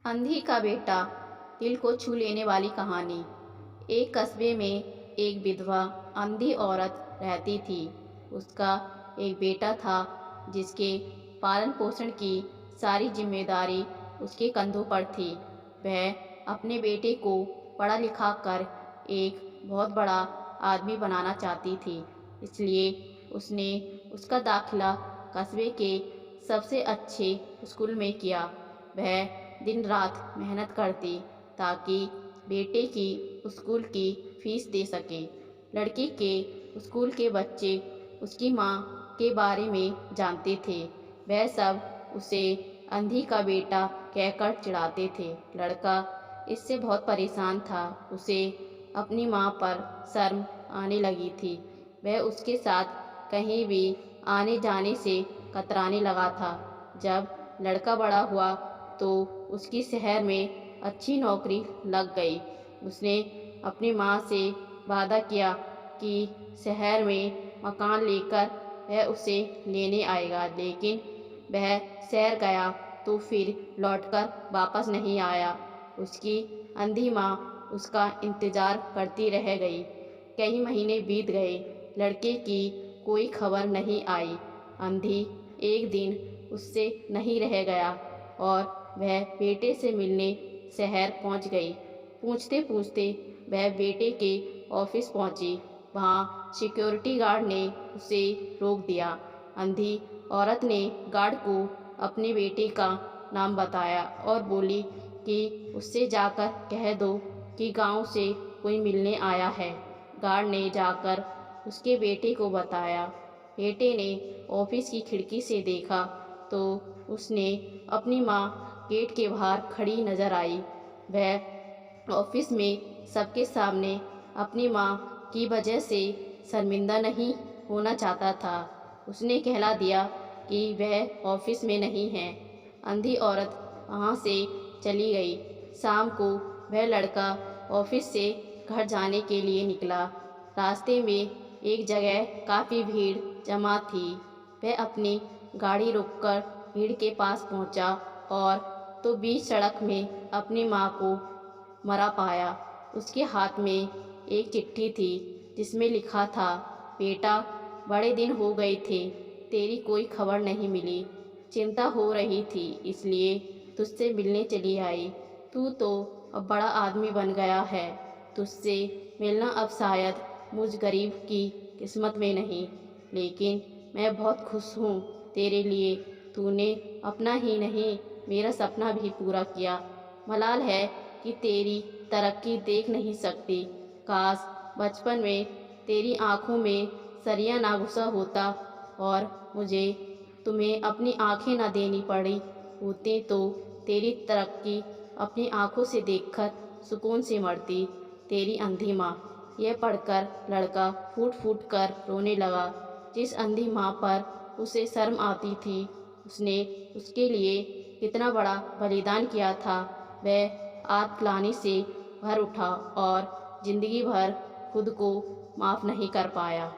अंधी का बेटा, दिल को छू लेने वाली कहानी। एक कस्बे में एक विधवा अंधी औरत रहती थी। उसका एक बेटा था जिसके पालन पोषण की सारी जिम्मेदारी उसके कंधों पर थी। वह अपने बेटे को पढ़ा लिखा कर एक बहुत बड़ा आदमी बनाना चाहती थी। इसलिए उसने उसका दाखिला कस्बे के सबसे अच्छे स्कूल में किया। वह दिन रात मेहनत करती ताकि बेटे की स्कूल की फीस दे सके। लड़की के स्कूल के बच्चे उसकी माँ के बारे में जानते थे। वह सब उसे अंधी का बेटा कहकर चिढ़ाते थे। लड़का इससे बहुत परेशान था। उसे अपनी माँ पर शर्म आने लगी थी। वह उसके साथ कहीं भी आने जाने से कतराने लगा था। जब लड़का बड़ा हुआ तो उसकी शहर में अच्छी नौकरी लग गई। उसने अपनी माँ से वादा किया कि शहर में मकान लेकर वह उसे लेने आएगा, लेकिन वह शहर गया तो फिर लौटकर वापस नहीं आया। उसकी अंधी माँ उसका इंतज़ार करती रह गई। कई महीने बीत गए, लड़के की कोई खबर नहीं आई। अंधी एक दिन उससे नहीं रह गया और वह बेटे से मिलने शहर पहुंच गई। पूछते पूछते वह बेटे के ऑफिस पहुंची। वहां सिक्योरिटी गार्ड ने उसे रोक दिया। अंधी औरत ने गार्ड को अपने बेटे का नाम बताया और बोली कि उससे जाकर कह दो कि गांव से कोई मिलने आया है। गार्ड ने जाकर उसके बेटे को बताया। बेटे ने ऑफिस की खिड़की से देखा तो उसने अपनी माँ गेट के बाहर खड़ी नजर आई। वह ऑफिस में सबके सामने अपनी माँ की वजह से शर्मिंदा नहीं होना चाहता था। उसने कहला दिया कि वह ऑफिस में नहीं है। अंधी औरत वहाँ से चली गई। शाम को वह लड़का ऑफिस से घर जाने के लिए निकला। रास्ते में एक जगह काफ़ी भीड़ जमा थी। वह अपनी गाड़ी रोककर भीड़ के पास पहुंचा और तो बीच सड़क में अपनी माँ को मरा पाया। उसके हाथ में एक चिट्ठी थी जिसमें लिखा था, बेटा, बड़े दिन हो गए थे, तेरी कोई खबर नहीं मिली। चिंता हो रही थी इसलिए तुझसे मिलने चली आई। तू तो अब बड़ा आदमी बन गया है। तुझसे मिलना अब शायद मुझ गरीब की किस्मत में नहीं, लेकिन मैं बहुत खुश हूँ तेरे लिए। तूने अपना ही नहीं मेरा सपना भी पूरा किया। मलाल है कि तेरी तरक्की देख नहीं सकती। काश बचपन में तेरी आँखों में सरिया ना घुसा होता और मुझे तुम्हें अपनी आँखें ना देनी पड़ी होती तो तेरी तरक्की अपनी आँखों से देखकर सुकून से मरती। तेरी अंधी माँ। यह पढ़कर लड़का फूट फूट कर रोने लगा। जिस अंधी माँ पर उसे शर्म आती थी, उसने उसके लिए कितना बड़ा बलिदान किया था, वह आत्मग्लानि से भर उठा और जिंदगी भर खुद को माफ़ नहीं कर पाया।